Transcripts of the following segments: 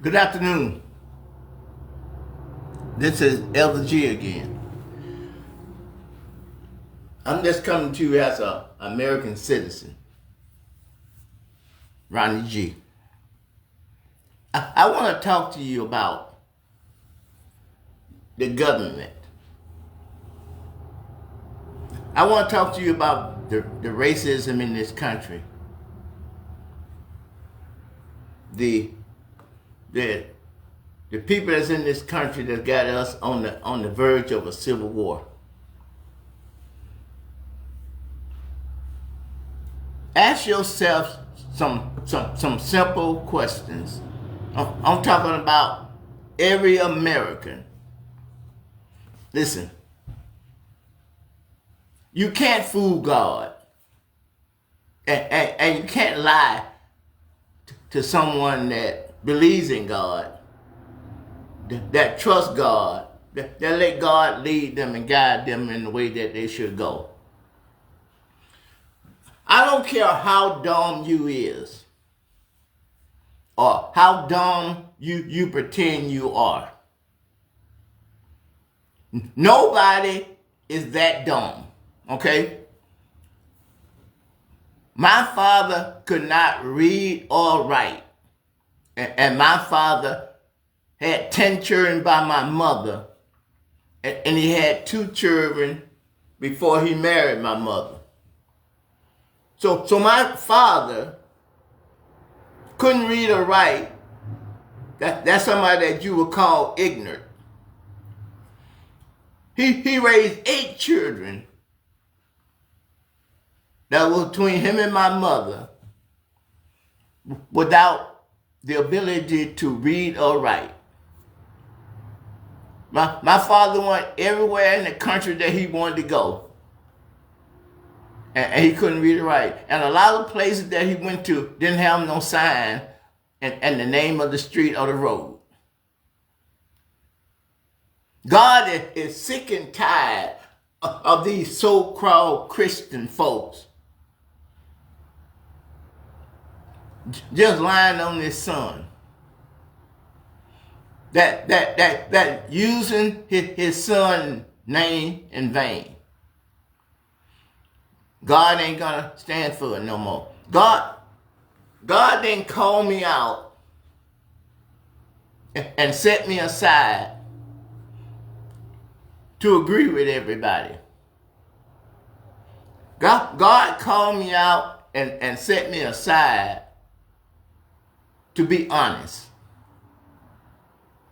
Good afternoon. This is Elder G again. I'm just coming to you as an American citizen, Ronnie G. I want to talk to you about the government. I want to talk to you about the racism in this country. The people that's in this country that got us on the verge of a civil war. Ask yourself some simple questions. I'm talking about every American. Listen, you can't fool God, and you can't lie to someone that believes in God, that trusts God, that let God lead them and guide them in the way that they should go. I don't care how dumb you is or how dumb you pretend you are. Nobody is that dumb, okay? My father could not read or write. And my father had 10 children by my mother. And he had 2 children before he married my mother. So my father couldn't read or write. That's somebody that you would call ignorant. He raised 8 children that was between him and my mother without the ability to read or write. My father went everywhere in the country that he wanted to go. And he couldn't read or write. And a lot of places that he went to didn't have no sign and the name of the street or the road. God is sick and tired of these so-called Christian folks just lying on his son. That using his son's name in vain. God ain't gonna stand for it no more. God didn't call me out and set me aside to agree with everybody. God called me out and set me aside to be honest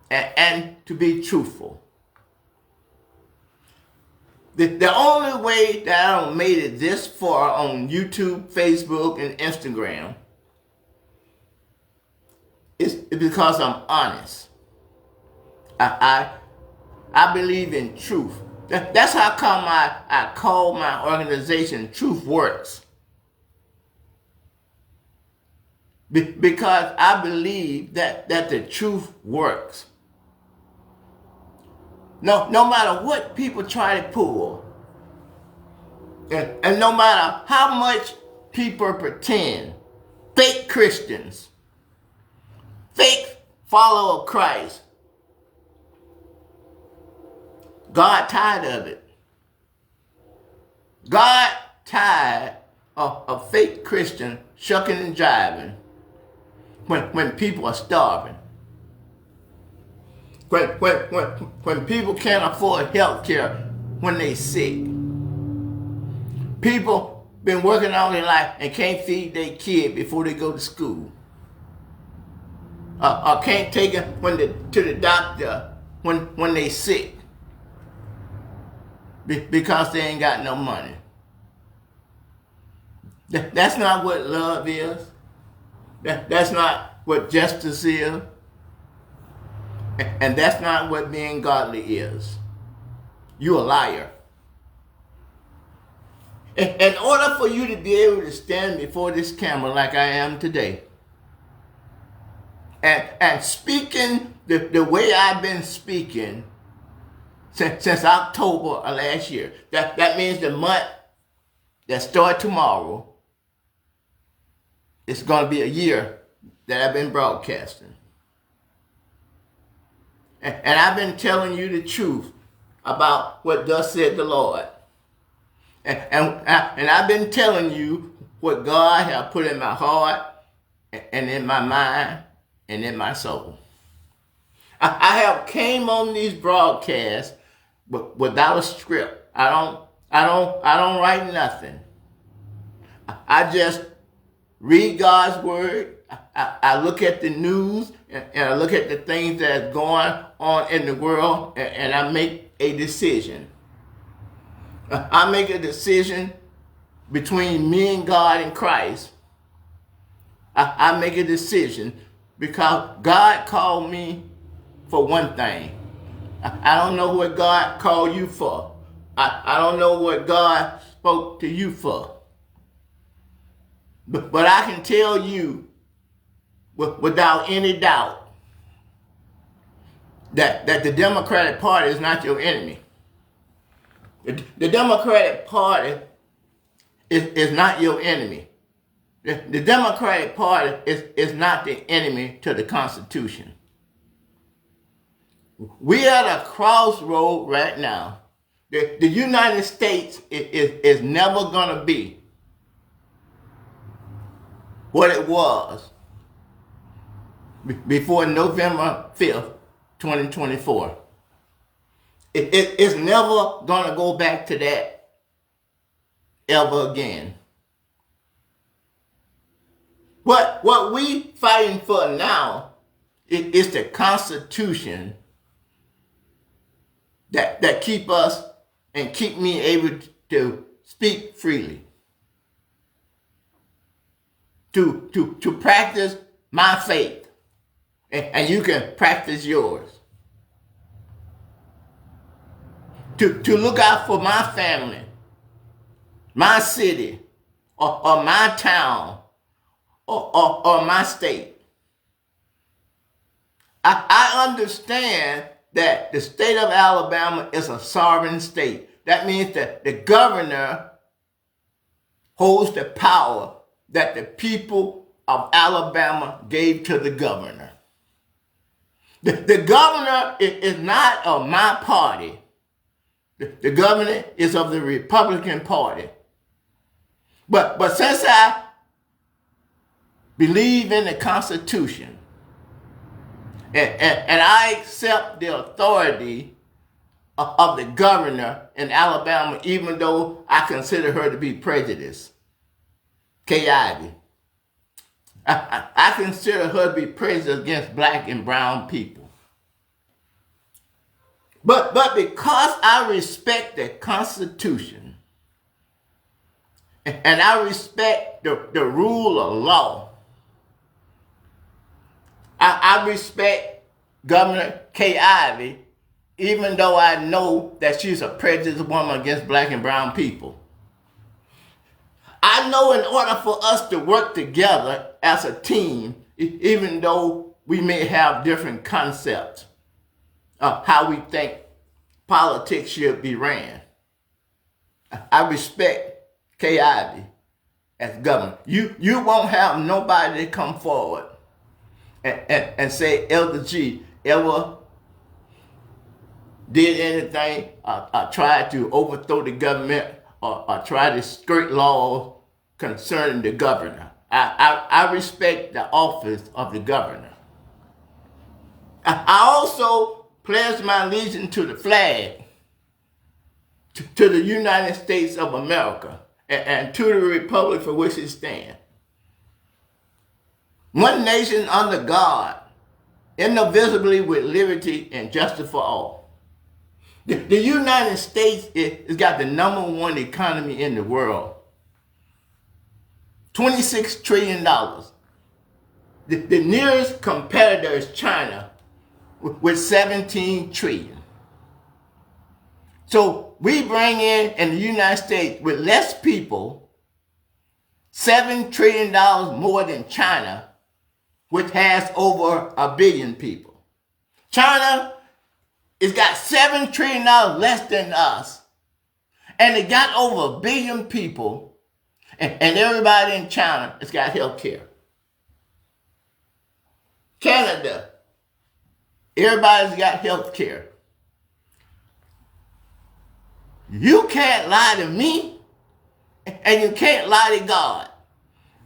and to be truthful. The only way that I made it this far on YouTube, Facebook, and Instagram is because I'm honest. I believe in truth. That's how come I call my organization Truth Works. Because I believe that the truth works. No matter what people try to pull, and no matter how much people pretend, fake Christians, fake follower of Christ, God tired of it. God tired of fake Christians shucking and jiving when people are starving. When people can't afford health care when they sick. People been working all their life and can't feed their kid before they go to school. Or can't take them to the doctor when they sick. Because they ain't got no money. That's not what love is. That's not what justice is. And that's not what being godly is. You're a liar. In order for you to be able to stand before this camera like I am today, and speaking the way I've been speaking since October of last year, that means the month that starts tomorrow, it's going to be a year that I've been broadcasting. And I've been telling you the truth about what thus said the Lord. And I've been telling you what God has put in my heart and in my mind and in my soul. I have came on these broadcasts without a script. I don't write nothing. I just read God's word. I look at the news and I look at the things that's going on in the world, and I make a decision. I make a decision between me and God and Christ. I make a decision because God called me for one thing. I don't know what God called you for. I don't know what God spoke to you for. But I can tell you without any doubt that the Democratic Party is not your enemy. The Democratic Party is not your enemy. The Democratic Party is not the enemy to the Constitution. We are at a crossroad right now. The United States is never going to be what it was before November 5th, 2024. It's never going to go back to that ever again. What we fighting for now is the Constitution that keep us and keep me able to speak freely, to practice my faith, and you can practice yours. To look out for my family, my city, or my town, or my state. I understand that the state of Alabama is a sovereign state. That means that the governor holds the power that the people of Alabama gave to the governor. The governor is not of my party. The governor is of the Republican Party. But since I believe in the Constitution, and I accept the authority of the governor in Alabama, even though I consider her to be prejudiced, Kay Ivey. I consider her to be prejudiced against black and brown people. But because I respect the Constitution, and I respect the rule of law, I respect Governor Kay Ivey, even though I know that she's a prejudiced woman against black and brown people. I know in order for us to work together as a team, even though we may have different concepts of how we think politics should be ran, I respect Kay Ivey as governor. You won't have nobody to come forward and say Elder G ever did anything, tried to overthrow the government, or tried to skirt laws concerning the governor. I respect the office of the governor. I also pledge my allegiance to the flag, to the United States of America, and to the republic for which it stands. One nation under God, indivisibly with liberty and justice for all. The United States has got the #1 economy in the world. $26 trillion. The nearest competitor is China with 17 trillion. So we bring in the United States with less people, $7 trillion more than China, which has over 1 billion people. China has got $7 trillion less than us, and it got over 1 billion people, and everybody in China has got health care. Canada Everybody's got health care. You can't lie to me, and you can't lie to God.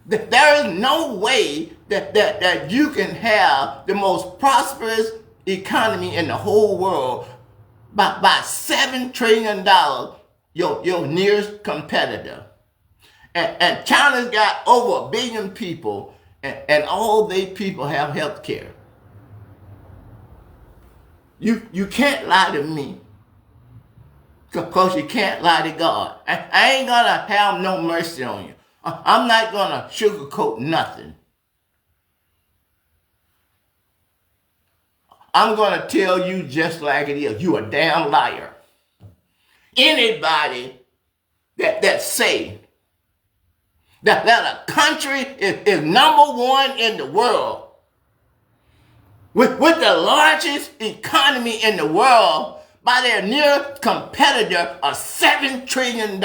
There is no way that you can have the most prosperous economy in the whole world by $7 trillion, your nearest competitor. And China's got over 1 billion people, and all they people have health care. You can't lie to me, because you can't lie to God. I ain't gonna have no mercy on you. I'm not gonna sugarcoat nothing. I'm gonna tell you just like it is. You a damn liar. Anybody that say that a country is number one in the world, with the largest economy in the world, by their nearest competitor of $7 trillion.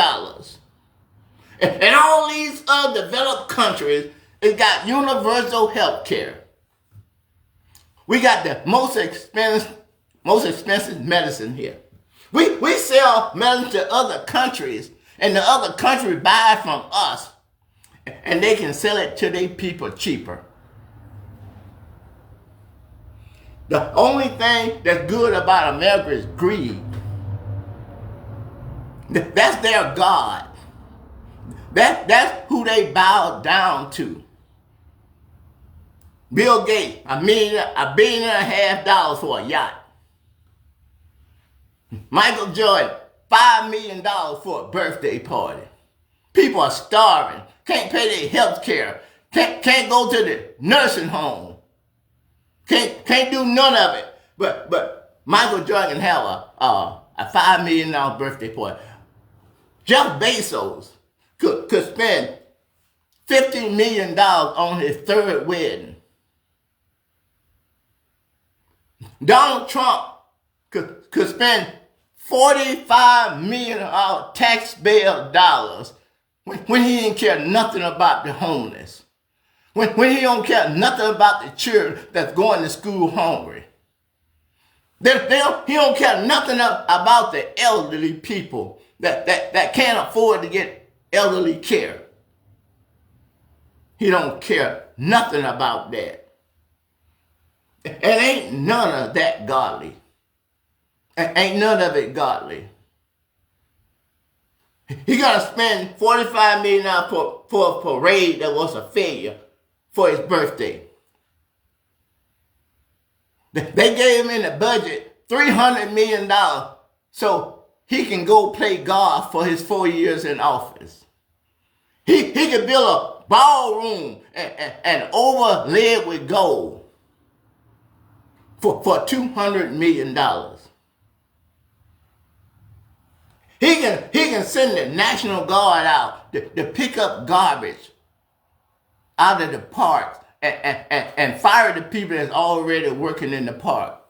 And all these other developed countries, it got universal health care. We got the most expensive medicine here. We sell medicine to other countries, and the other country buy from us, and they can sell it to their people cheaper. The only thing that's good about America is greed. That's their God. That's who they bow down to. Bill Gates, $1.5 billion for a yacht. Michael Jordan, $5 million for a birthday party. People are starving, can't pay their health care, can't go to the nursing home, can't do none of it. But Michael Jordan can have a $5 million birthday party. Jeff Bezos could spend $15 million on his third wedding. Donald Trump could spend $45 million taxpayer dollars when he didn't care nothing about the homeless. When he don't care nothing about the children that's going to school hungry. He don't care nothing about the elderly people that can't afford to get elderly care. He don't care nothing about that. And ain't none of that godly. Ain't none of it godly. He gonna spend $45 million for a parade that was a failure for his birthday. They gave him in the budget $300 million so he can go play golf for his 4 years in office. He could build a ballroom and overlay it with gold for $200 million. He can send the National Guard out to pick up garbage out of the parks and fire the people that's already working in the park.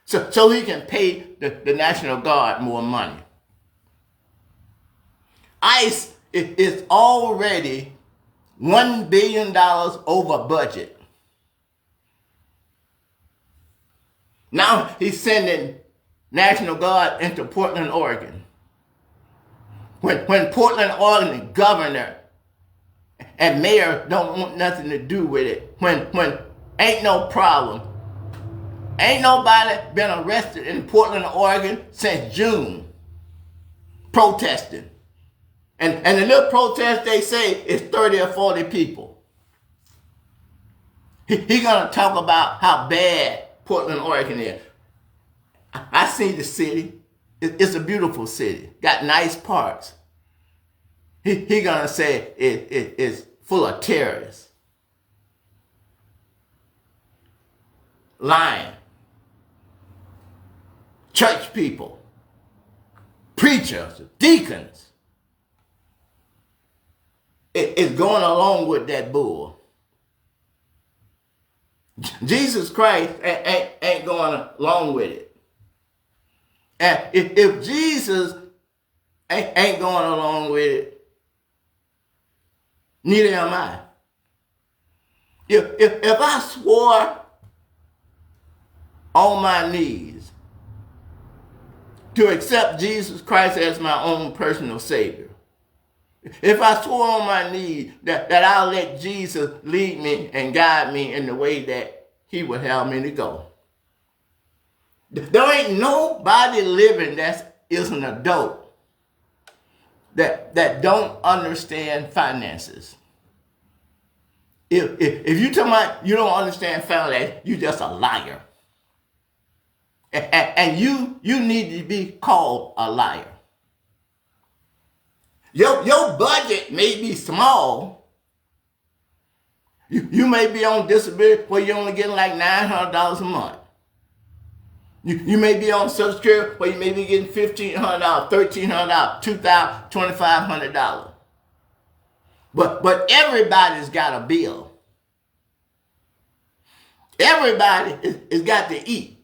So he can pay the National Guard more money. ICE is already $1 billion over budget. Now he's sending National Guard into Portland, Oregon. When Portland, Oregon governor and mayor don't want nothing to do with it, when ain't no problem. Ain't nobody been arrested in Portland, Oregon since June protesting. And the little protest they say is 30 or 40 people. He gonna talk about how bad Portland, Oregon is. I see the city. It's a beautiful city. Got nice parks. He gonna say it's full of terrorists. Lying. Church people. Preachers. Deacons. It's going along with that bull. Jesus Christ ain't going along with it. And if Jesus ain't going along with it, neither am I. If I swore on my knees to accept Jesus Christ as my own personal Savior, if I swore on my knees that I'll let Jesus lead me and guide me in the way that he would have me to go, there ain't nobody living that is an adult that don't understand finances. If you tell me you don't understand finances, you just a liar. And you need to be called a liar. Your budget may be small. You may be on disability where you're only getting like $900 a month. You may be on Social Security where you may be getting $1,500, $1,300, $2,000, $2,500. But everybody's got a bill. Everybody has got to eat.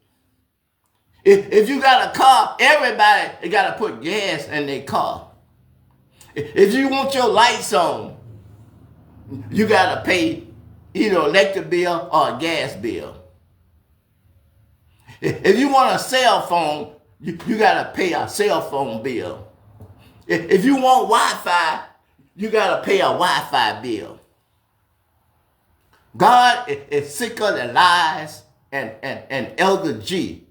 If you got a car, everybody got to put gas in their car. If you want your lights on, you got to pay either an electric bill or a gas bill. If you want a cell phone, you got to pay a cell phone bill. If you want Wi-Fi, you got to pay a Wi-Fi bill. God is sick of the lies, and Elder G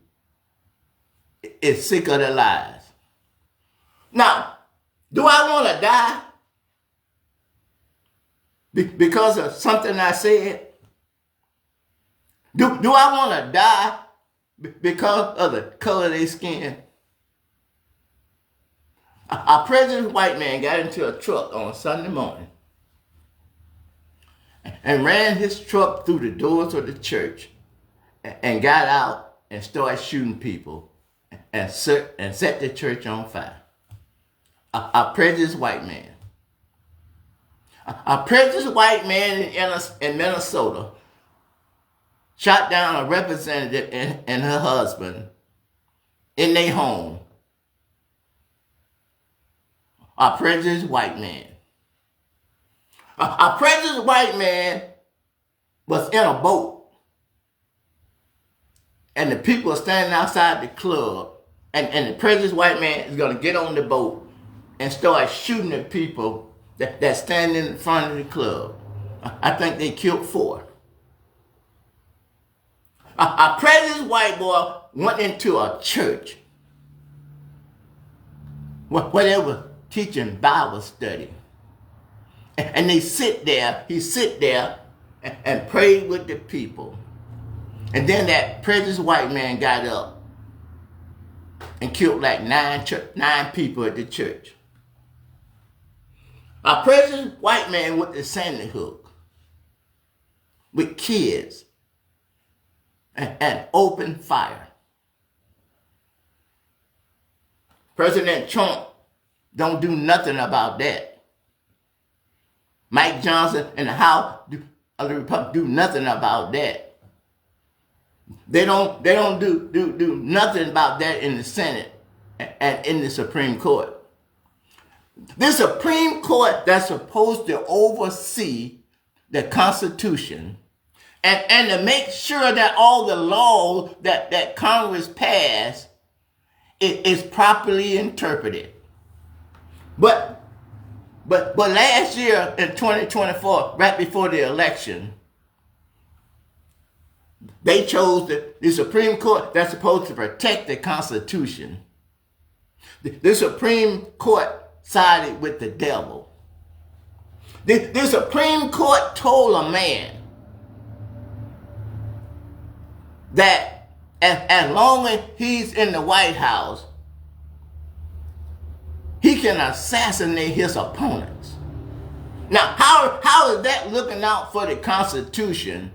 is sick of the lies. Now, do I want to die because of something I said? Do I want to die because of the color of their skin? A president white man got into a truck on Sunday morning and ran his truck through the doors of the church and got out and started shooting people and set the church on fire. A prejudiced white man. A prejudiced white man in Minnesota shot down a representative and her husband in their home. A prejudiced white man. A prejudiced white man was in a boat, and the people are standing outside the club, and the prejudiced white man is going to get on the boat and start shooting at people that's standing in front of the club. I think they killed 4. A prejudiced white boy went into a church where they were teaching Bible study. And he sit there and prayed with the people. And then that prejudiced white man got up and killed like 9 people at the church. A prejudiced white man with the Sandy Hook, with kids, and open fire. President Trump don't do nothing about that. Mike Johnson and the House of the Republic do nothing about that. They don't do nothing about that in the Senate and in the Supreme Court. The Supreme Court that's supposed to oversee the Constitution and to make sure that all the laws that Congress passed is properly interpreted. But last year in 2024, right before the election, they chose the Supreme Court that's supposed to protect the Constitution. The Supreme Court sided with the devil. The Supreme Court told a man that as long as he's in the White House, he can assassinate his opponents. Now, how is that looking out for the Constitution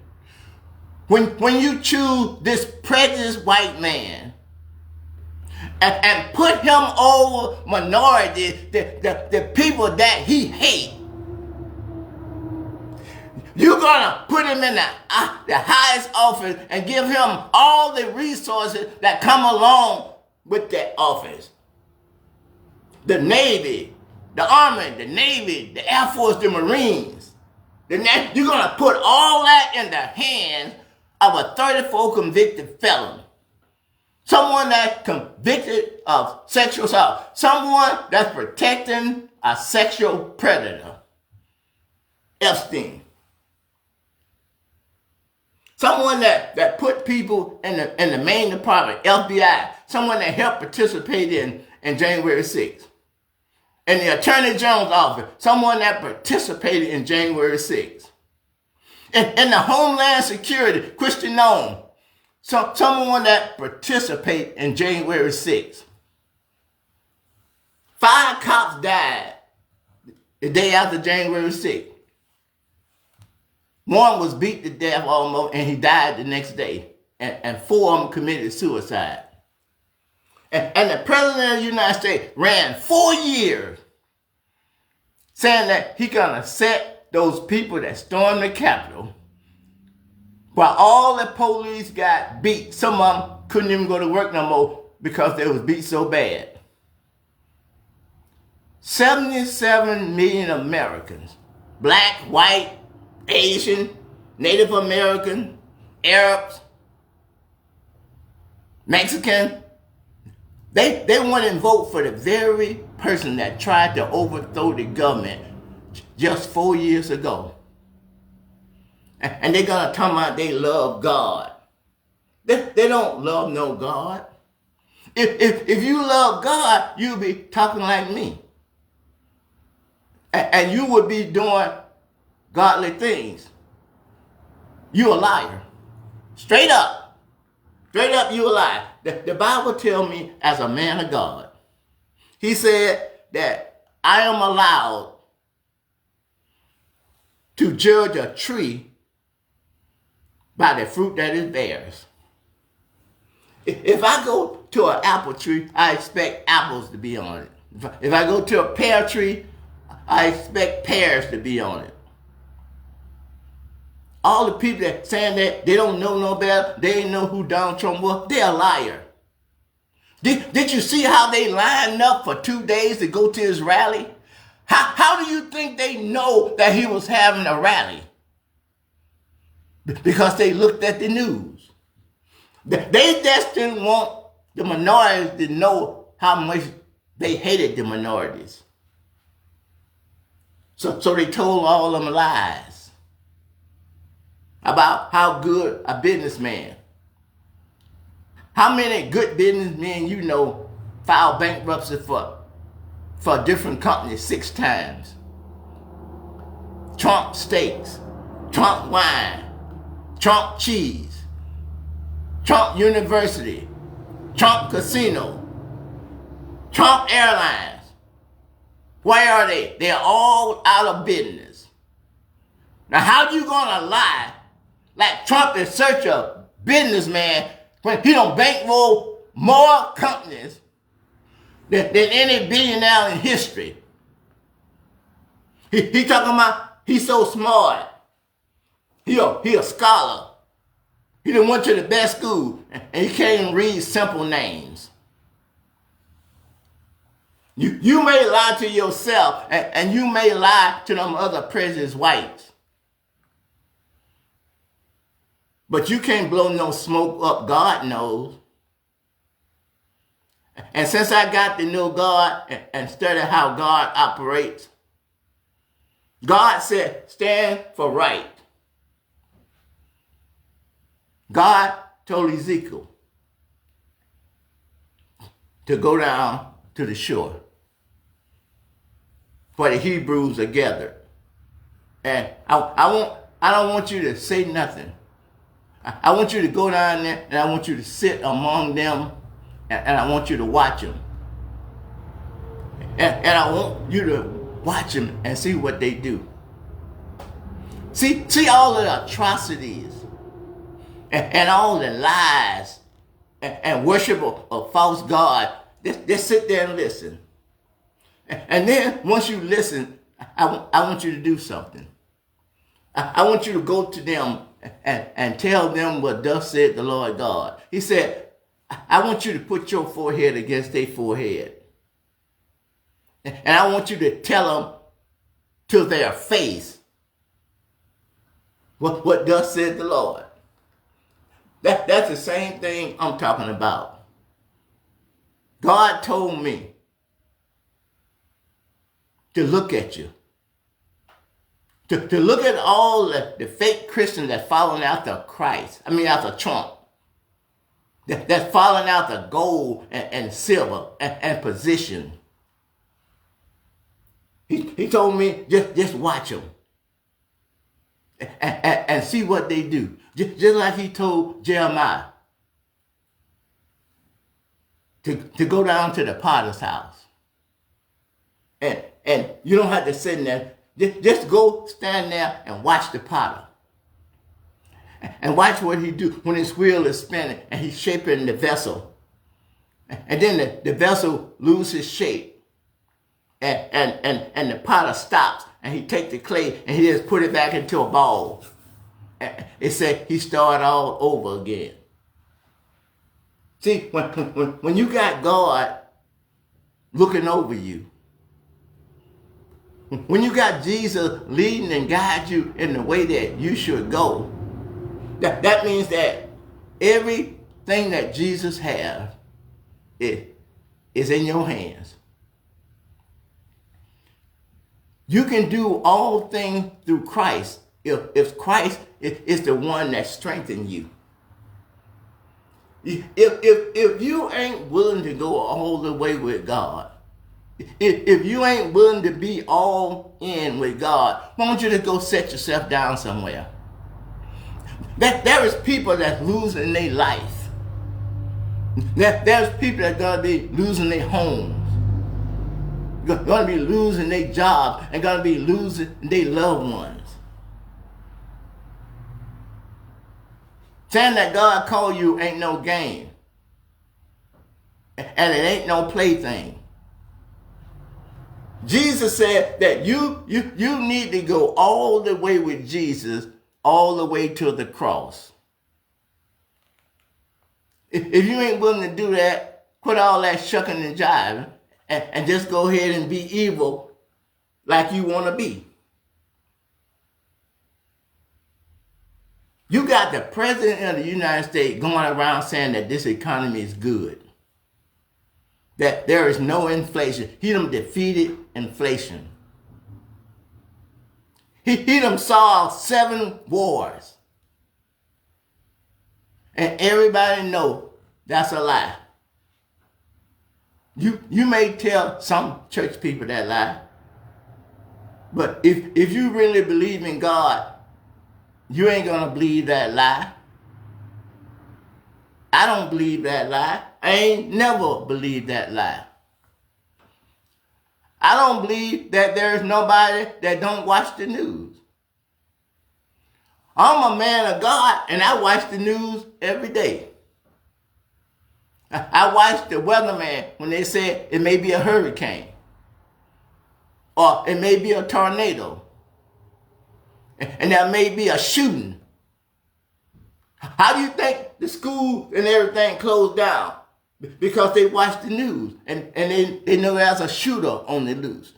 when you choose this prejudiced white man and put him over minorities, the people that he hates? You're going to put him in the highest office and give him all the resources that come along with that office. The Navy, the Army, the Navy, the Air Force, the Marines. You're going to put all that in the hands of a 34 convicted felon. someone that's convicted of sexual assault, someone that's protecting a sexual predator, Epstein. Someone that put people in the main department, FBI, someone that helped participate in January 6th. In the Attorney General's office, someone that participated in January 6th. In the Homeland Security, Kristi Noem, someone that participated in January 6th. 5 cops died the day after January 6th. One was beat to death almost, and he died the next day. And 4 of them committed suicide. And the President of the United States ran 4 years saying that he's going to set those people that stormed the Capitol, while all the police got beat. Some of them couldn't even go to work no more because they was beat so bad. 77 million Americans, black, white, Asian, Native American, Arabs, Mexican, they went and vote for the very person that tried to overthrow the government just 4 years ago. And they're going to talk about they love God. They don't love no God. If you love God, you'll be talking like me. And you would be doing godly things. You a liar. Straight up. Straight up, you a liar. The Bible tells me as a man of God, he said that I am allowed to judge a tree by the fruit that it bears. If I go to an apple tree, I expect apples to be on it. If I go to a pear tree, I expect pears to be on it. All the people that saying that they don't know no better, they ain't know who Donald Trump was, they're a liar. Did you see how they lined up for 2 days to go to his rally? How do you think they know that he was having a rally? Because they looked at the news. They just didn't want the minorities to know how much they hated the minorities. So they told all of them lies about how good a businessman. How many good businessmen you know filed bankruptcy for different companies 6 times? Trump Steaks, Trump Wine, Trump Cheese, Trump University, Trump Casino, Trump Airlines. Where are they? They're all out of business. Now, how you gonna lie like Trump is such a businessman when he don't bankroll more companies than any billionaire in history? He talking about he's so smart. He a scholar. He done went to the best school and he can't even read simple names. You may lie to yourself and you may lie to them other president's whites. But you can't blow no smoke up God knows. And since I got to know God and study how God operates, God said, stand for right. God told Ezekiel to go down to the shore where the Hebrews are gathered. And I don't want you to say nothing. I want you to go down there and I want you to sit among them and I want you to watch them. And I want you to watch them and see what they do. See all the atrocities and all the lies and worship of false God. Just sit there and listen. And then once you listen, I want you to do something. I want you to go to them and tell them what thus said the Lord God. He said, I want you to put your forehead against their forehead. And I want you to tell them to their face what thus said the Lord. That's the same thing I'm talking about. God told me to look at you. To look at all the fake Christians that's following after Christ. I mean after Trump. That's following after gold and silver and position. He told me just watch them. And see what they do. Just like he told Jeremiah to go down to the potter's house. And you don't have to sit in there. Just go stand there and watch the potter. And watch what he do when his wheel is spinning and he's shaping the vessel. And then the vessel loses shape. And the potter stops and he take the clay and he just put it back into a ball. It said he started all over again. See, when you got God looking over you, when you got Jesus leading and guide you in the way that you should go, that means that everything that Jesus has is in your hands. You can do all things through Christ if Christ is the one that strengthens you. If you ain't willing to go all the way with God, if you ain't willing to be all in with God, why don't you just go set yourself down somewhere? There is people that's losing their life. There's people that's going to be losing their homes, going to be losing their jobs, and going to be losing their loved ones. Saying that God called you ain't no game. And it ain't no plaything. Jesus said that you need to go all the way with Jesus, all the way to the cross. If you ain't willing to do that, quit all that shucking and jiving and just go ahead and be evil like you want to be. You got the president of the United States going around saying that this economy is good, that there is no inflation. He done defeated inflation. He done solved 7 wars. And everybody know that's a lie. You may tell some church people that lie. But if you really believe in God, you ain't going to believe that lie. I don't believe that lie. I ain't never believed that lie. I don't believe that there's nobody that don't watch the news. I'm a man of God and I watch the news every day. I watch the weatherman when they say it may be a hurricane or it may be a tornado and there may be a shooting. How do you think the school and everything closed down? Because they watch the news and they know there's a shooter on the loose.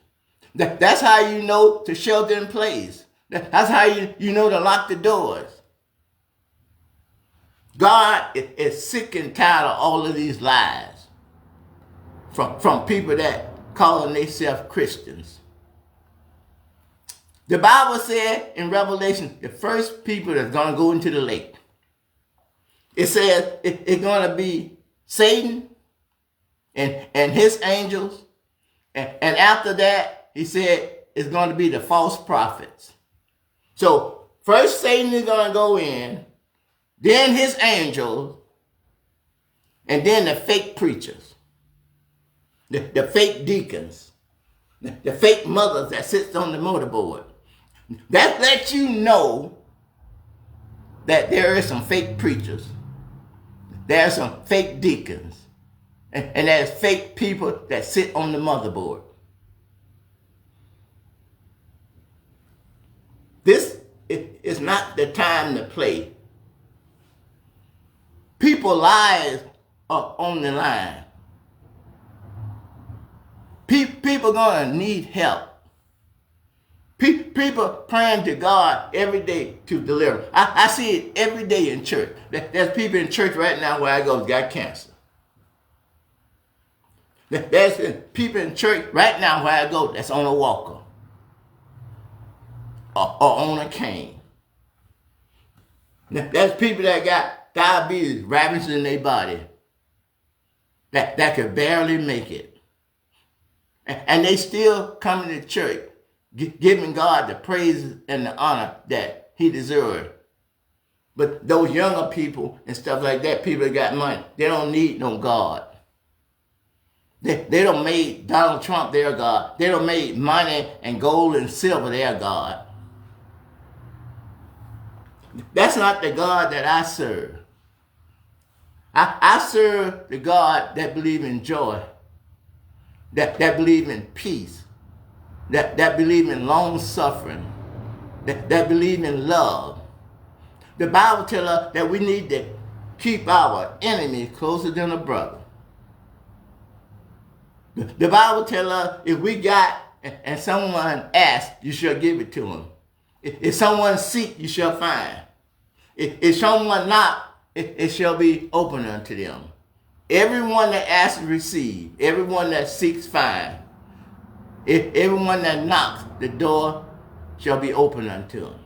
That's how you know to shelter in place. That's how you know to lock the doors. God is sick and tired of all of these lies from people that calling themselves Christians. The Bible said in Revelation, the first people that's going to go into the lake, it says it's going to be Satan and his angels. And after that, he said it's going to be the false prophets. So first Satan is going to go in, then his angels, and then the fake preachers, the fake deacons, the fake mothers that sits on the motorboard. That lets you know that there is some fake preachers. There's some fake deacons. And there's fake people that sit on the motherboard. This is not the time to play. People's lives are on the line. People going to need help. People praying to God every day to deliver. I see it every day in church. There's people in church right now where I go got cancer. There's people in church right now where I go that's on a walker or on a cane. There's people that got diabetes ravaging their body that could barely make it. And they still coming to church, giving God the praise and the honor that he deserves. But those younger people and stuff like that, people that got money, they don't need no God. They don't make Donald Trump their God. They don't make money and gold and silver their God. That's not the God that I serve. I serve the God that believes in joy, that believes in peace, that believes in long suffering, that believes in love. The Bible tells us that we need to keep our enemies closer than a brother. The Bible tells us if we got and someone asks, you shall give it to them. If someone seek, you shall find. If someone knock, it shall be open unto them. Everyone that asks, receive. Everyone that seeks, find. Everyone that knocks, the door shall be open unto them.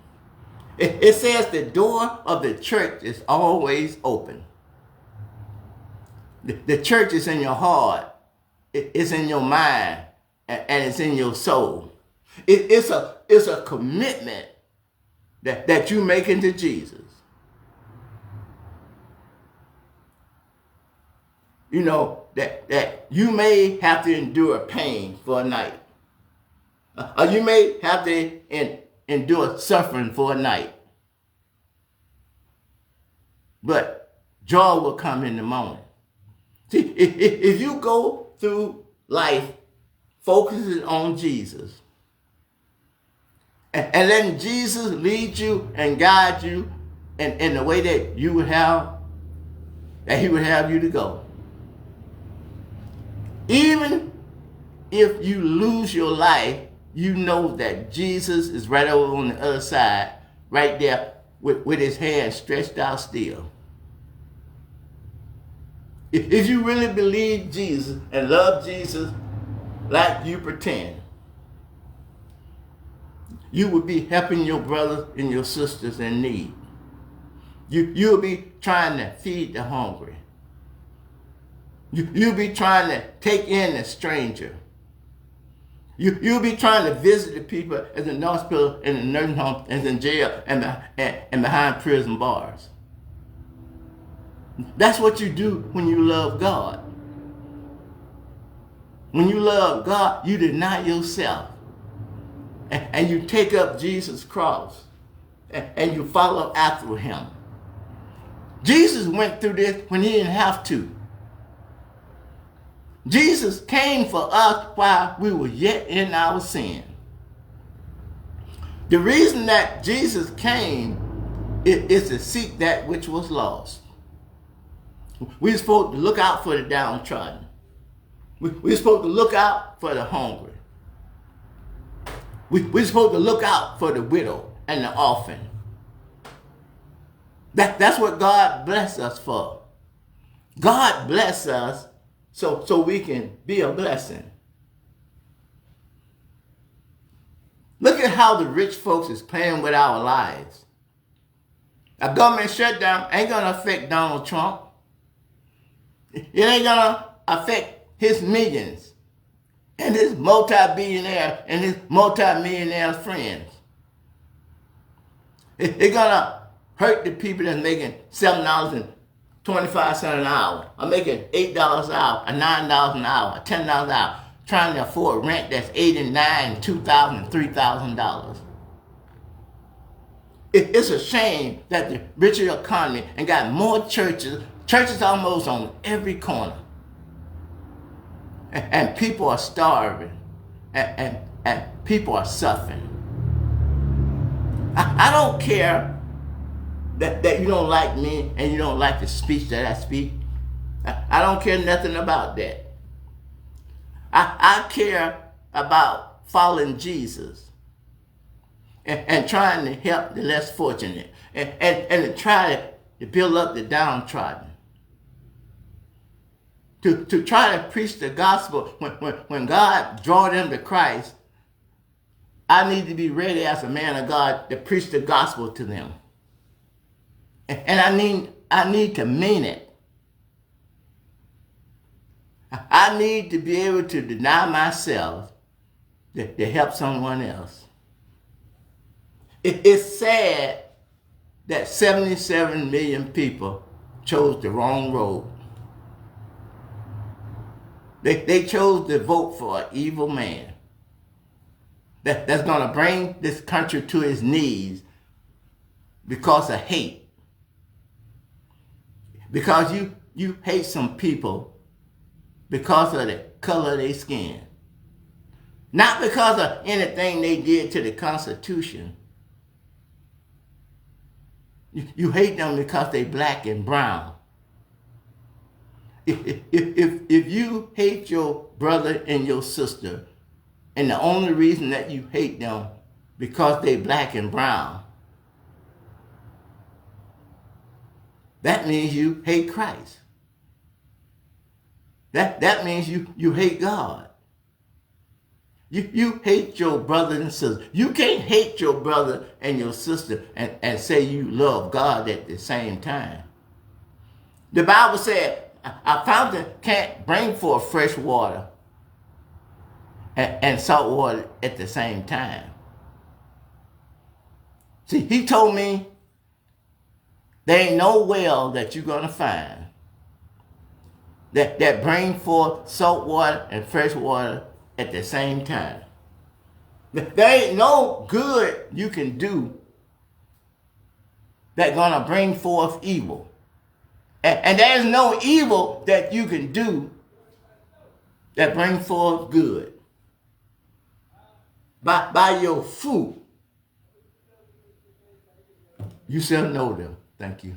It says the door of the church is always open. The church is in your heart. It's in your mind. And it's in your soul. It's a commitment that you make into Jesus. You know, that you may have to endure pain for a night. Or you may have to endure suffering for a night. But joy will come in the morning. See, if you go through life focusing on Jesus and letting Jesus lead you and guide you in the way that he would have you to go. Even if you lose your life, you know that Jesus is right over on the other side, right there with his hand stretched out still. If you really believe Jesus and love Jesus like you pretend, you will be helping your brothers and your sisters in need. You'll be trying to feed the hungry. You'll be trying to take in the stranger. You'll be trying to visit the people in the hospital, in the nursing home, and in jail, and behind prison bars. That's what you do when you love God. When you love God, you deny yourself. And you take up Jesus' cross. And you follow after him. Jesus went through this when he didn't have to. Jesus came for us while we were yet in our sin. The reason that Jesus came is to seek that which was lost. We're supposed to look out for the downtrodden. We're supposed to look out for the hungry. We're supposed to look out for the widow and the orphan. That's what God bless us for. God bless us so we can be a blessing. Look at how the rich folks is playing with our lives. A government shutdown ain't going to affect Donald Trump. It ain't going to affect his millions and his multi-billionaire and his multi-millionaire friends. It's going to hurt the people that's making $7.25 an hour, or making $8 an hour, or $9 an hour, or $10 an hour, trying to afford rent that's $89, $2,000, $3,000. It's a shame that the richer economy and got more churches almost on every corner. And people are starving. And people are suffering. I don't care that you don't like me and you don't like the speech that I speak. I don't care nothing about that. I care about following Jesus and trying to help the less fortunate and to try to build up the downtrodden. to try to preach the gospel when God draw them to Christ. I need to be ready as a man of God to preach the gospel to them. And I need to mean it. I need to be able to deny myself to help someone else. It's sad that 77 million people chose the wrong road. They chose to vote for an evil man that's going to bring this country to its knees because of hate. Because you hate some people because of the color of their skin. Not because of anything they did to the Constitution. You hate them because they black and brown. If you hate your brother and your sister, and the only reason that you hate them because they black and brown, that means you hate Christ. That means you hate God. You hate your brother and sister. You can't hate your brother and your sister and say you love God at the same time. The Bible said a fountain can't bring forth fresh water and salt water at the same time. See, he told me there ain't no well that you're going to find that bring forth salt water and fresh water at the same time. There ain't no good you can do that's going to bring forth evil. And there's no evil that you can do that bring forth good. By your fruit, you shall know them. Thank you.